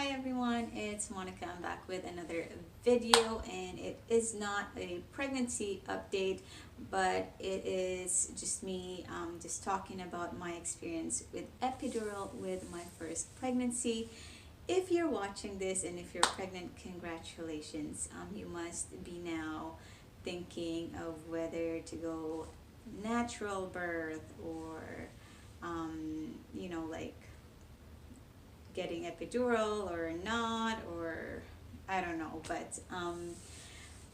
Hi everyone, it's Monica. I'm back with another video, and it is not a pregnancy update, but it is just me just talking about my experience with epidural with my first pregnancy. If you're watching this and if you're pregnant, congratulations. You must be now thinking of whether to go natural birth or like getting epidural or not, or I don't know, but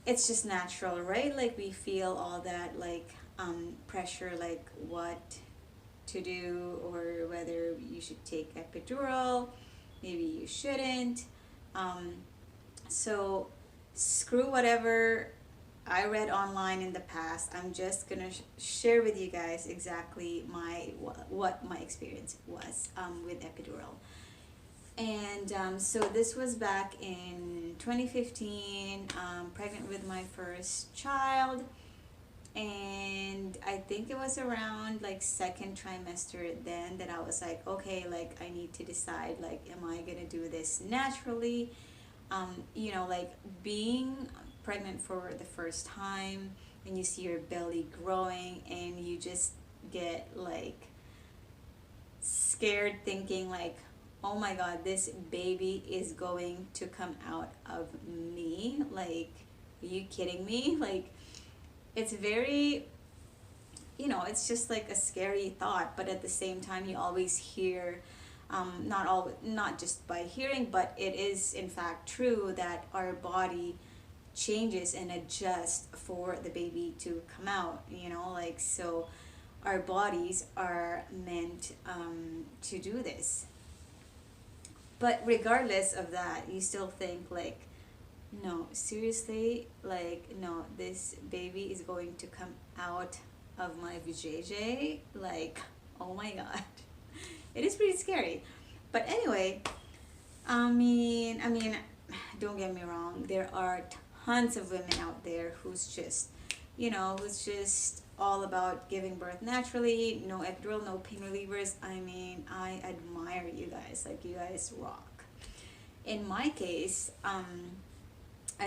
it's just natural, right? Like we feel all that like pressure, like what to do or whether you should take epidural, maybe you shouldn't. um, so screw whatever I read online in the past. I'm just gonna share with you guys exactly what my experience was with epidural. And so this was back in 2015, pregnant with my first child. And I think it was around like second trimester then that I was like, okay, like I need to decide, like, am I gonna do this naturally? Like being pregnant for the first time and you see your belly growing and you just get like scared thinking like, oh my god, this baby is going to come out of me. Like, are you kidding me? Like, it's very, it's just like a scary thought, but at the same time you always hear, not just by hearing, but it is in fact true that our body changes and adjusts for the baby to come out, like, so our bodies are meant to do this. But regardless of that, you still think like, no, seriously, like, no, this baby is going to come out of my vajayjay. Like, oh my god, it is pretty scary. But anyway, I mean, don't get me wrong. There are tons of women out there who's just all about giving birth naturally, no epidural, no pain relievers. I mean, I admire you guys. Like, you guys rock. In my case, I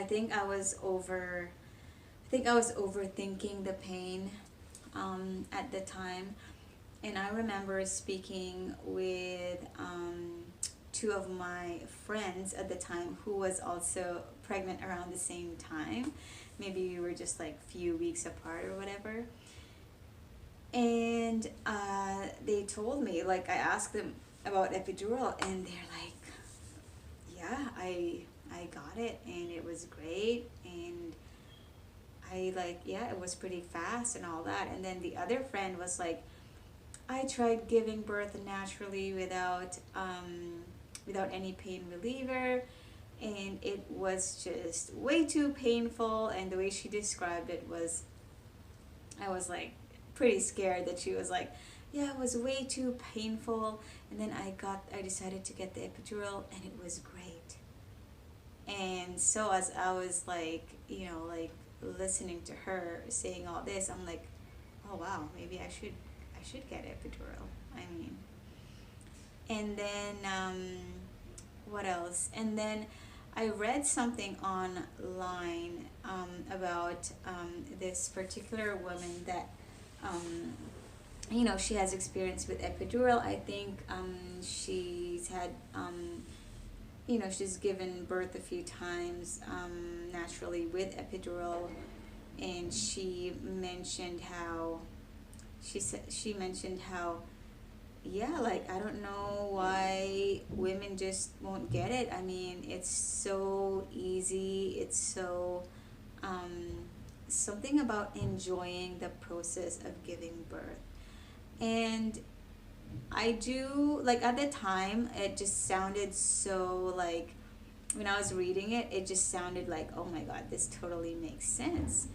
think I was overthinking the pain at the time. And I remember speaking with two of my friends at the time who was also pregnant around the same time. Maybe we were just like few weeks apart or whatever. And they told me, like, I asked them about epidural, and they're like, yeah, I got it, and it was great, and I, like, yeah, it was pretty fast and all that. And then the other friend was like, I tried giving birth naturally without any pain reliever, and it was just way too painful. And the way she described it was, I was like pretty scared that she was like, yeah, it was way too painful. And then I decided to get the epidural, and it was great. And so as I was like, like listening to her saying all this, I'm like, oh wow, maybe I should get epidural. I mean, and then what else? And then I read something online about this particular woman that she has experience with epidural. I think she's had she's given birth a few times naturally with epidural, and she mentioned how, yeah, like, I don't know why women just won't get it. I mean, it's so easy. It's so something about enjoying the process of giving birth. And I do, like, at the time it just sounded so, like, when I was reading it, it just sounded like, oh my god, this totally makes sense.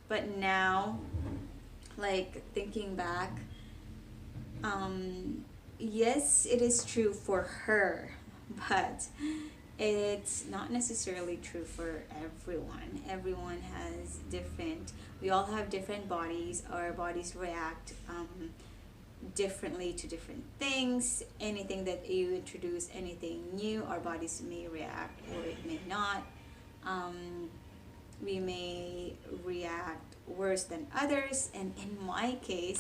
But now, like, thinking back, yes, it is true for her, but it's not necessarily true for everyone. Everyone has different, we all have different bodies. Our bodies react differently to different things. Anything that you introduce, anything new, our bodies may react or it may not. Um, we may react worse than others, and in my case,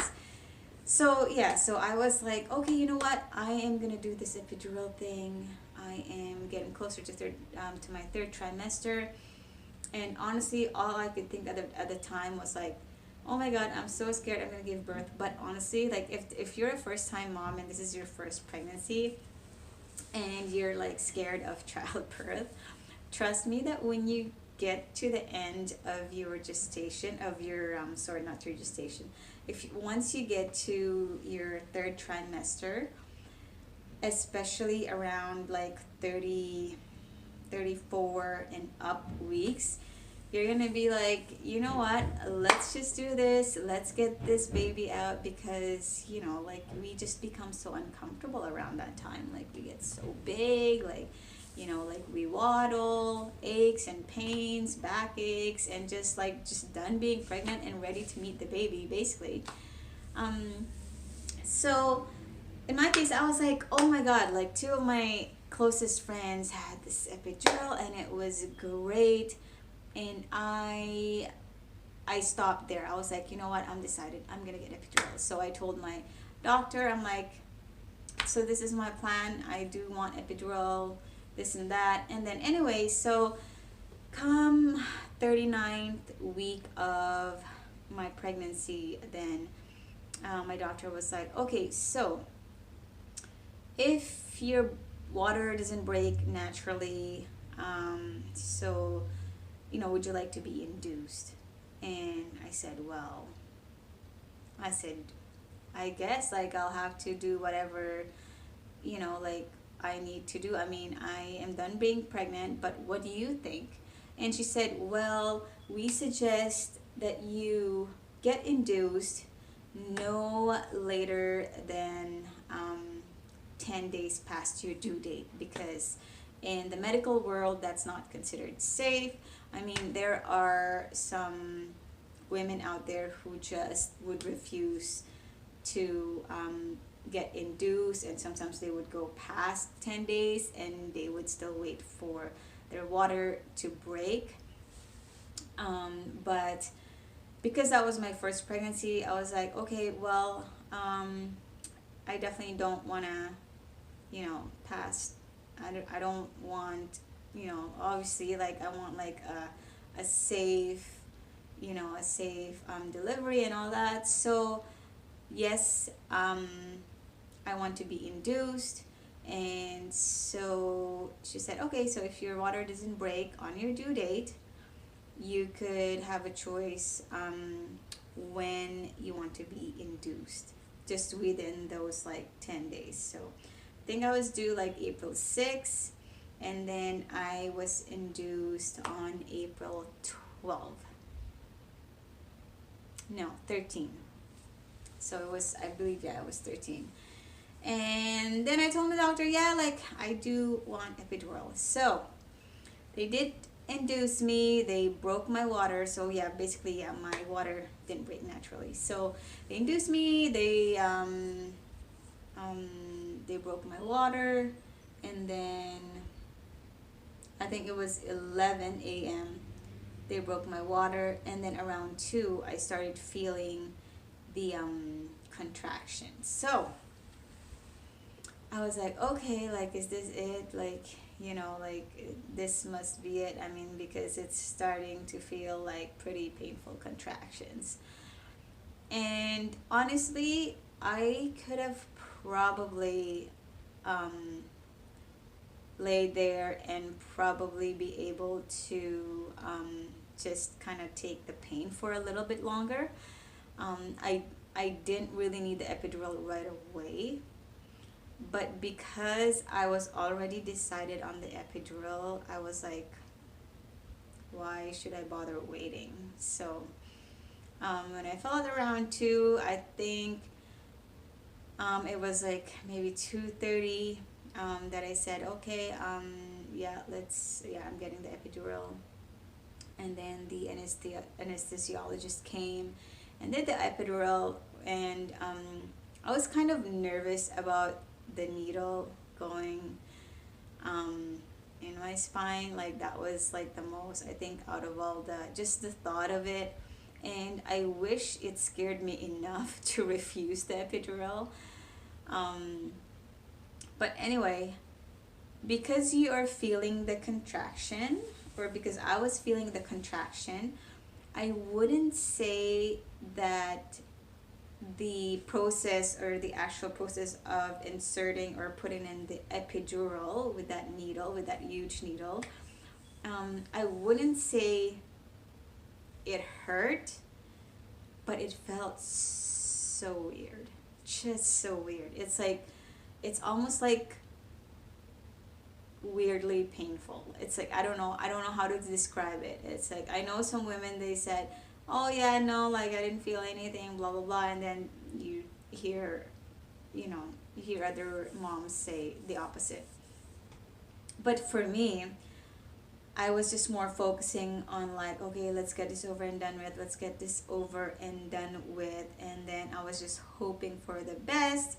so yeah, so I was like, okay, you know what, I am gonna do this epidural thing. I am getting closer to to my third trimester, and honestly, all I could think at the time was like, oh my god, I'm so scared I'm gonna give birth. But honestly, like if you're a first time mom and this is your first pregnancy and you're like scared of childbirth, trust me that when you get to the end of your gestation, of your sorry, not your gestation, once you get to your third trimester, especially around like 30, 34 and up weeks, you're gonna be like, you know what, let's just do this, let's get this baby out, because you know, like, we just become so uncomfortable around that time. Like, we get so big, like, you know, like, we waddle, aches and pains, back aches, and just like, just done being pregnant and ready to meet the baby, basically. So in my case, I was like, oh my god, like, two of my closest friends had this epidural and it was great, and I stopped there. I was like, you know what, I'm decided, I'm gonna get epidural. So I told my doctor, I'm like, so this is my plan, I do want epidural, this and that. And then anyway, so come 39th week of my pregnancy, then my doctor was like, okay, so if your water doesn't break naturally, so, you know, would you like to be induced? And I said, well, I guess, like, I'll have to do whatever, you know, like, I need to do. I mean, I am done being pregnant, but what do you think? And she said, well, we suggest that you get induced no later than 10 days past your due date, because in the medical world, that's not considered safe. I mean, there are some women out there who just would refuse to get induced, and sometimes they would go past 10 days and they would still wait for their water to break. But because that was my first pregnancy, I was like, okay, well, I definitely don't want to, you know, pass. I don't want, you know, obviously, like, I want like a safe, you know, a safe delivery and all that. So yes, I want to be induced. And so she said, okay, so if your water doesn't break on your due date, you could have a choice when you want to be induced, just within those like 10 days. So I think I was due like April 6th, and then I was induced on April 12th. No, 13. So it was, I believe, yeah, it was 13. And then I told my doctor, yeah, like, I do want epidural. So they did induce me. They broke my water. So yeah, basically, yeah, my water didn't break naturally. So they induced me. They broke my water, and then I think it was 11 a.m. They broke my water, and then around 2 I started feeling the contractions. So I was like, okay, like, is this it? Like, you know, like, this must be it. I mean, because it's starting to feel like pretty painful contractions. And honestly, I could have probably laid there and probably be able to just kind of take the pain for a little bit longer. I didn't really need the epidural right away, but because I was already decided on the epidural, I was like, why should I bother waiting? So when I felt around 2, I think it was like maybe 2:30 that I said, okay, yeah, I'm getting the epidural. And then the anesthesiologist came and did the epidural, and I was kind of nervous about the needle going in my spine. Like that was like the most, I think, out of all the, just the thought of it. And I wish it scared me enough to refuse the epidural. Um, but anyway, because you are feeling the contraction, or because I was feeling the contraction, I wouldn't say that the process, or the actual process of inserting or putting in the epidural with that needle, with that huge needle, I wouldn't say it hurt, but it felt so weird. Just so weird. It's like, it's almost like weirdly painful. It's like, I don't know how to describe it. It's like, I know some women, they said, oh yeah, no, like I didn't feel anything, blah blah blah, and then you hear, you hear other moms say the opposite. But for me, I was just more focusing on like, okay, let's get this over and done with, let's get this over and done with, and then I was just hoping for the best.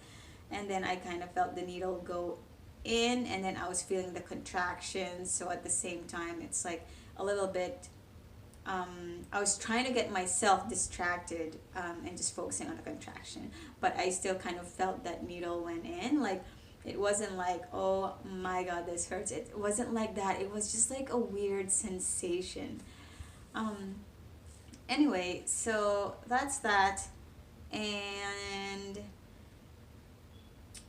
And then I kind of felt the needle go in, and then I was feeling the contractions. So at the same time, it's like a little bit, I was trying to get myself distracted, and just focusing on the contraction, but I still kind of felt that needle went in. Like, it wasn't like, oh my god, this hurts. It wasn't like that. It was just like a weird sensation. Um, anyway, so that's that. And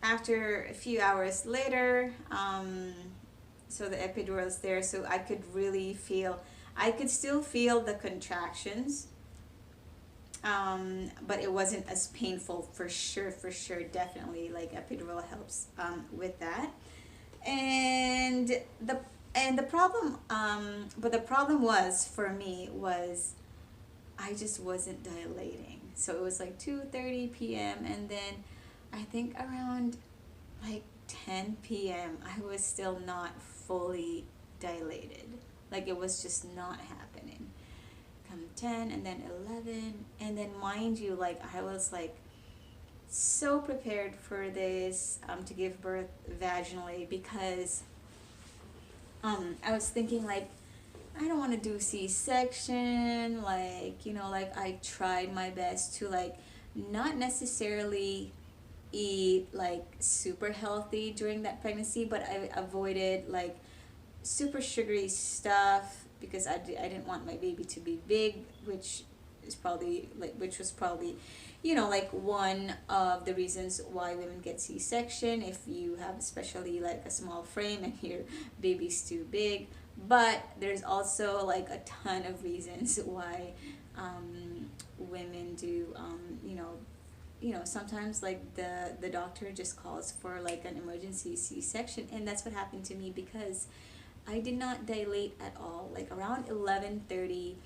after a few hours later, so the epidural is there, so I could really feel, I could still feel the contractions, but it wasn't as painful, for sure, definitely. Like epidural helps with that. And the problem, but the problem was, for me, was I just wasn't dilating. So it was like 2:30 p.m. and then I think around like 10 p.m. I was still not fully dilated. Like, it was just not happening. Come 10 and then 11, and then mind you, like I was like so prepared for this, to give birth vaginally, because I was thinking like, I don't want to do C-section, like, like I tried my best to like not necessarily eat like super healthy during that pregnancy, but I avoided like super sugary stuff, because I didn't want my baby to be big, which was probably, like one of the reasons why women get C-section, if you have especially like a small frame and your baby's too big. But there's also like a ton of reasons why women do, sometimes like the doctor just calls for like an emergency C-section, and that's what happened to me, because I did not dilate at all. Like around 11:30,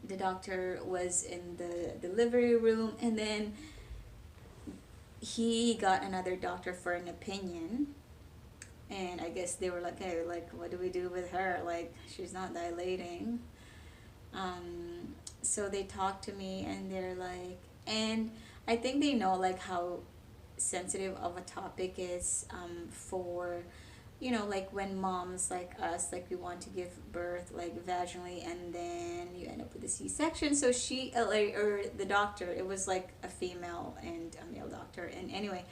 the doctor was in the delivery room, and then he got another doctor for an opinion. And I guess they were like, hey, like, what do we do with her? Like, she's not dilating. So they talked to me, and they're like, and I think they know like how sensitive of a topic is, for, like when moms like us, like we want to give birth like vaginally, and then you end up with a C-section. So she, or the doctor, it was like a female and a male doctor. And anyway,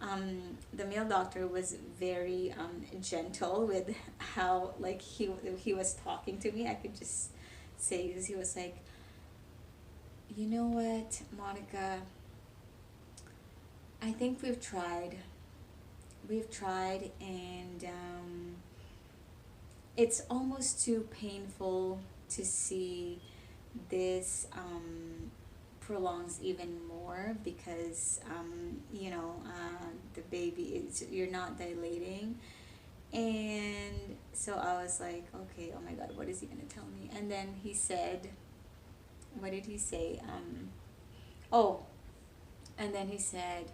the male doctor was very gentle with how like he was talking to me. I could just say, because he was like, you know what, Monica, I think we've tried, and it's almost too painful to see this prolongs even more, because the baby is, you're not dilating. And so I was like, okay, oh my god, what is he gonna tell me? And then he said, what did he say? Oh, and then he said,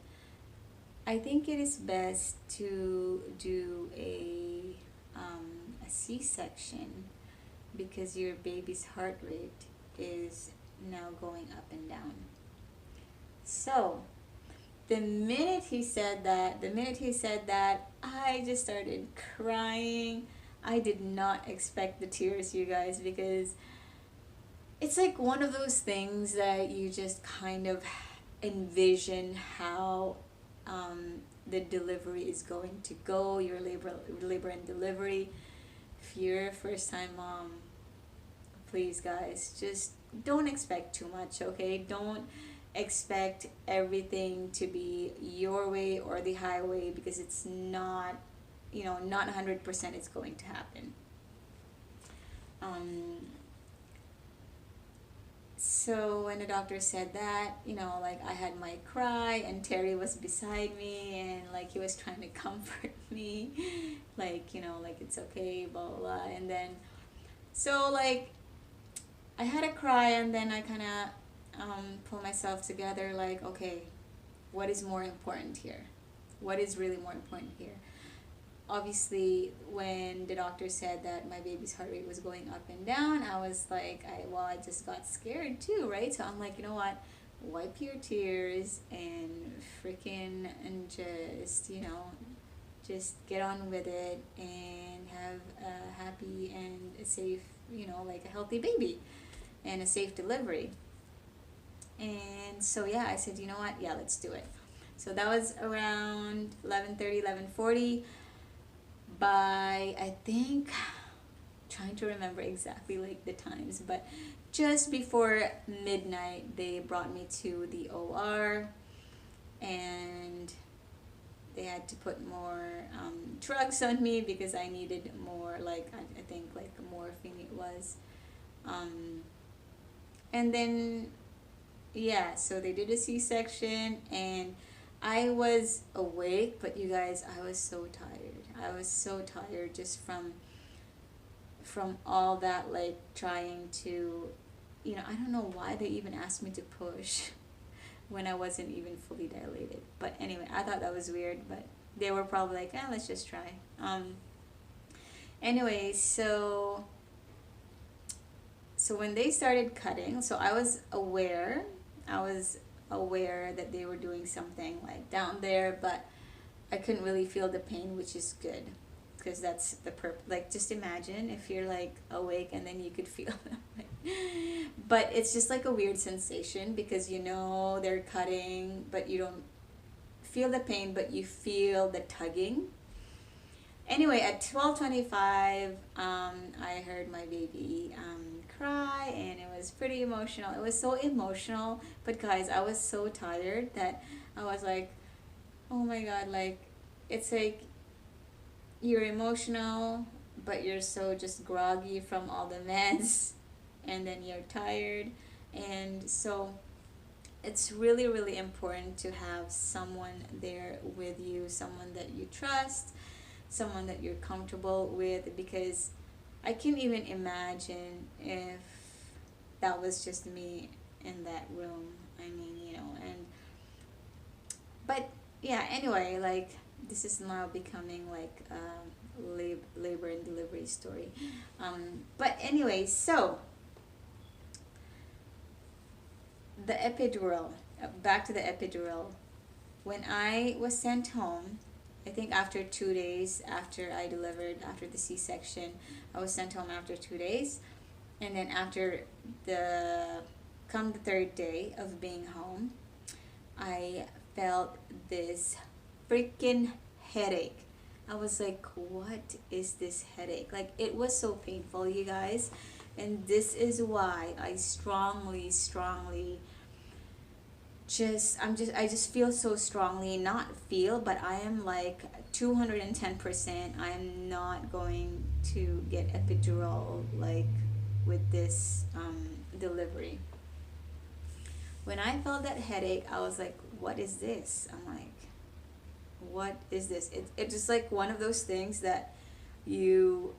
I think it is best to do a C-section, because your baby's heart rate is now going up and down. So the minute he said that, I just started crying. I did not expect the tears, you guys, because it's like one of those things that you just kind of envision how the delivery is going to go, your labor and delivery. If you're a first time mom, please guys, just don't expect too much, okay? Don't expect everything to be your way or the highway, because it's not, not 100% it's going to happen. um, so when the doctor said that, like, I had my cry, and Terry was beside me, and like he was trying to comfort me, like, like, it's okay, blah blah blah. And then, so like, I had a cry, and then I kind of pull myself together, like, okay, what is more important here? What is really more important here? Obviously, when the doctor said that my baby's heart rate was going up and down, I was like, I just got scared too, right? So I'm like, you know what? Wipe your tears and freaking, and just, just get on with it and have a happy and a safe, like a healthy baby and a safe delivery. And so yeah, I said, you know what? Yeah, let's do it. So that was around 11:30, 11:40. By, I think, trying to remember exactly like the times, but just before midnight, they brought me to the OR, and they had to put more drugs on me because I needed more, like, I think like morphine it was. Um, and then, yeah, so they did a C-section, and I was awake, but you guys, I was so tired. I was so tired just from all that, like, trying to, I don't know why they even asked me to push when I wasn't even fully dilated. But anyway, I thought that was weird, but they were probably like, let's just try. Anyway, so when they started cutting, so I was aware that they were doing something like down there, but I couldn't really feel the pain, which is good, because that's the like, just imagine if you're like awake and then you could feel it. But it's just like a weird sensation, because they're cutting, but you don't feel the pain, but you feel the tugging. Anyway, at 12:25, I heard my baby cry, and it was pretty emotional. It was so emotional, but guys, I was so tired that I was like, oh my god, like, it's like you're emotional, but you're so just groggy from all the meds, and then you're tired. And so it's really, really important to have someone there with you, someone that you trust, someone that you're comfortable with, because I can't even imagine if that was just me in that room. I mean, and but yeah, anyway, like, this is now becoming like a labor and delivery story. But anyway, so the epidural, back to the epidural. When I was sent home, I think after 2 days after I delivered, after the C-section, I was sent home after 2 days. And then after come the third day of being home, I felt this freaking headache. I was like, what is this headache? Like, it was so painful, you guys. And this is why I strongly, strongly I just feel so strongly, not feel, but I am like 210%, I am not going to get epidural, like, with this delivery. When I felt that headache, I was like, what is this? I'm like, what is this? It's just like one of those things that you,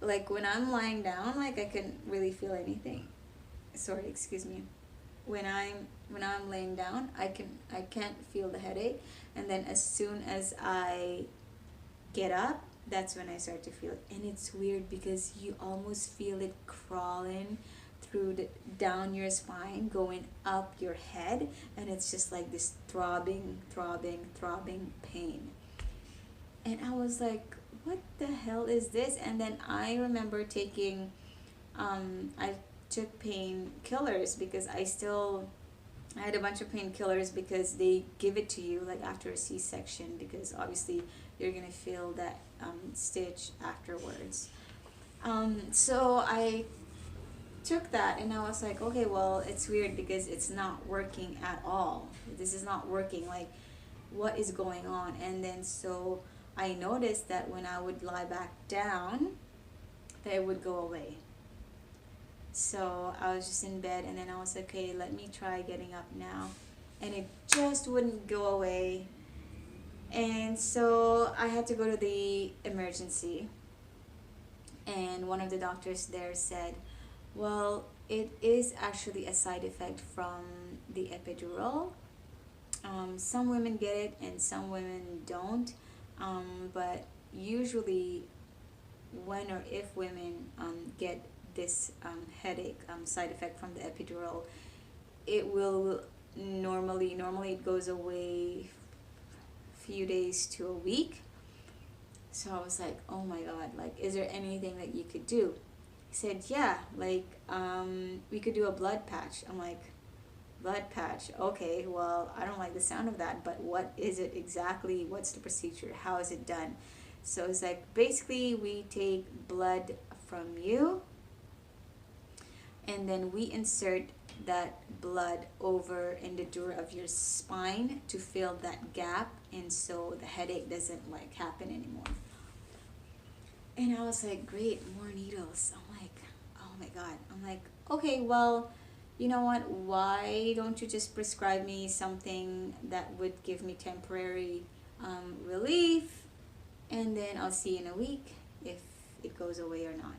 like, when I'm lying down, like, I couldn't really feel anything. Sorry, excuse me. When I'm laying down, I can't feel the headache, and then as soon as I get up, that's when I start to feel it. And it's weird because you almost feel it crawling through the down your spine, going up your head, and it's just like this throbbing, throbbing, throbbing pain. And I was like, what the hell is this? And then I remember taking, I took painkillers because I had a bunch of painkillers because they give it to you like after a C-section, because obviously you're gonna feel that stitch afterwards. So I took that and I was like, okay, well, it's weird because it's not working at all. This is not working. Like, what is going on? And then so I noticed that when I would lie back down, that it would go away. So I was just in bed and then I was like, okay, let me try getting up now. And it just wouldn't go away. And so I had to go to the emergency. And one of the doctors there said, well, it is actually a side effect from the epidural. Some women get it and some women don't. But usually when or if women get this headache side effect from the epidural, it will normally it goes away few days to a week. So I was like, oh my god, like, is there anything that you could do? He said, yeah, like, we could do a blood patch. I'm like, blood patch, okay, well, I don't like the sound of that, but what is it exactly? What's the procedure? How is it done? So it's like, basically we take blood from you and then we insert that blood over in the dura of your spine to fill that gap, and so the headache doesn't like happen anymore. And I was like, great, more needles. I'm like, oh my god. I'm like, okay, well, you know what, why don't you just prescribe me something that would give me temporary relief, and then I'll see in a week if it goes away or not.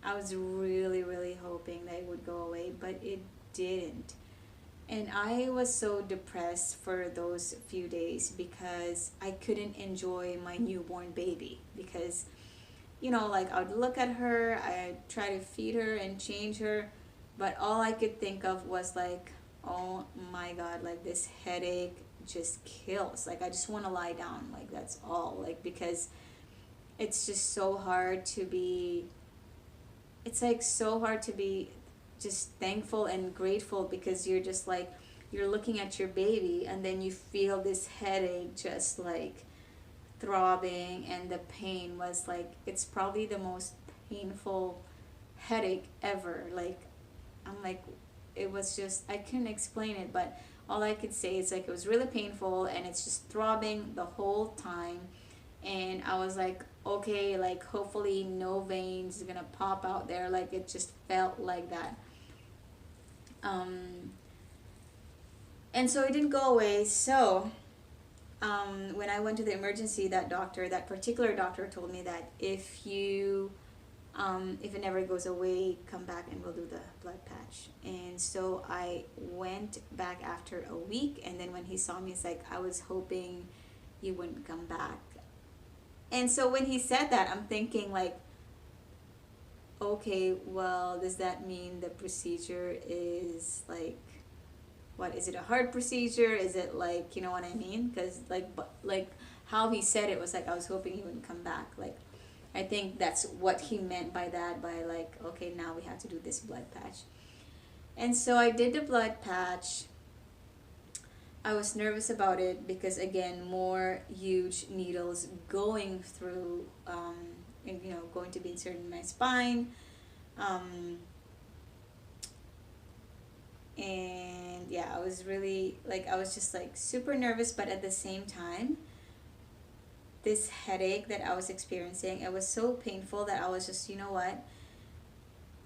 I was really, really hoping that it would go away, but it didn't. And I was so depressed for those few days because I couldn't enjoy my newborn baby. Because, you know, like, I would look at her, I'd try to feed her and change her, but all I could think of was like, oh my god, like, this headache just kills. Like, I just want to lie down. Like, that's all. Like, because it's just so hard to be, it's like so hard to be just thankful and grateful, because you're just like, you're looking at your baby and then you feel this headache just like throbbing, and the pain was like, it's probably the most painful headache ever. Like, I'm like, it was just, I couldn't explain it, but all I could say is like, it was really painful and it's just throbbing the whole time. And I was like, okay, like, hopefully no veins is gonna pop out there. Like, it just felt like that. And so it didn't go away. So when I went to the emergency, that particular doctor told me that if it never goes away, come back and we'll do the blood patch. And so I went back after a week, and then when he saw me, it's like, I was hoping you wouldn't come back. And so when he said that, I'm thinking like, okay, well, does that mean the procedure is like, what, is it a hard procedure? Is it like, you know what I mean? Because like how he said it was like, I was hoping he wouldn't come back. Like, I think that's what he meant by that, by like, okay, now we have to do this blood patch. And so I did the blood patch. I was nervous about it because, again, more huge needles going through, and, you know, going to be inserted in my spine. And yeah, I was really, like, I was just like super nervous, but at the same time, this headache that I was experiencing, it was so painful that I was just, you know what,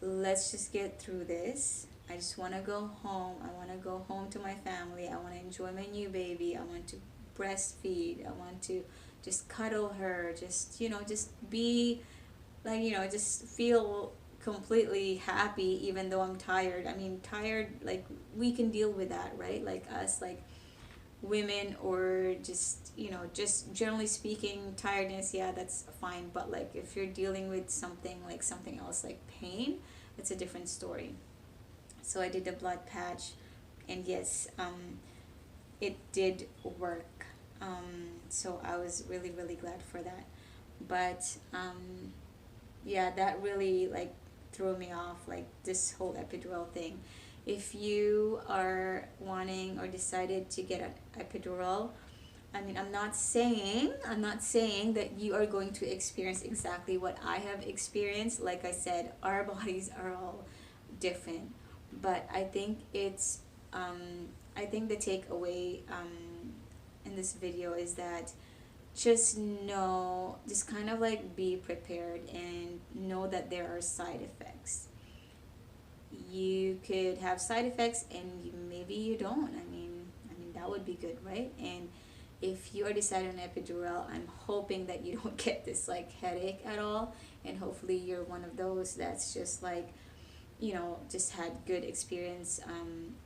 let's just get through this. I just want to go home. I want to go home to my family. I want to enjoy my new baby. I want to breastfeed. I want to just cuddle her. Just, you know, just be like, you know, just feel completely happy even though I'm tired. I mean, tired, like, we can deal with that, right? Like, us, like, women, or just, you know, just generally speaking, tiredness, yeah, that's fine. But like, if you're dealing with something like something else, like pain, it's a different story. So I did a blood patch, and yes, it did work. So I was really, really glad for that. But yeah, that really like threw me off, like this whole epidural thing. If you are wanting or decided to get an epidural, I mean, I'm not saying that you are going to experience exactly what I have experienced. Like I said, our bodies are all different, but I think the takeaway in this video is that just kind of like be prepared and know that there are side effects. You could have side effects, and maybe you don't. I mean that would be good, right? And if you are deciding on epidural, I'm hoping that you don't get this like headache at all, and hopefully you're one of those that's just like, just had good experience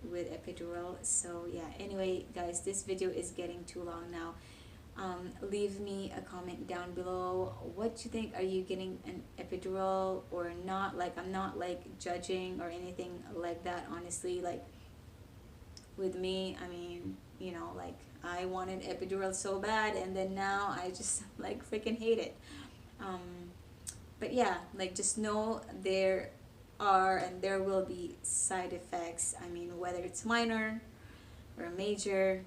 with epidural. So yeah, anyway guys, this video is getting too long now. Leave me a comment down below what you think. Are you getting an epidural or not? Like, I'm not like judging or anything like that, honestly. Like with me, I mean, like I wanted epidural so bad, and then now I just like freaking hate it. um, but yeah, like just know there are and there will be side effects. I mean, whether it's minor or major,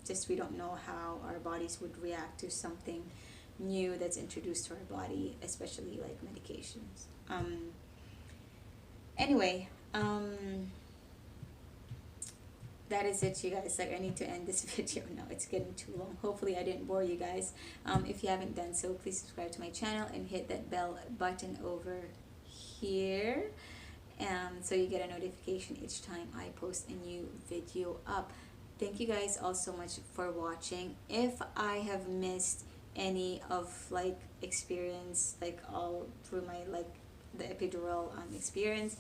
just we don't know how our bodies would react to something new that's introduced to our body, especially like medications. Anyway, that is it, you guys. Like, I need to end this video now. It's getting too long. Hopefully I didn't bore you guys. If you haven't done so, please subscribe to my channel and hit that bell button over here, so you get a notification each time I post a new video up. Thank you guys all so much for watching. If I have missed any of like experience, like all through my like the epidural experience,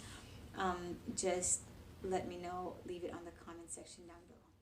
just let me know. Leave it on the comment section down below.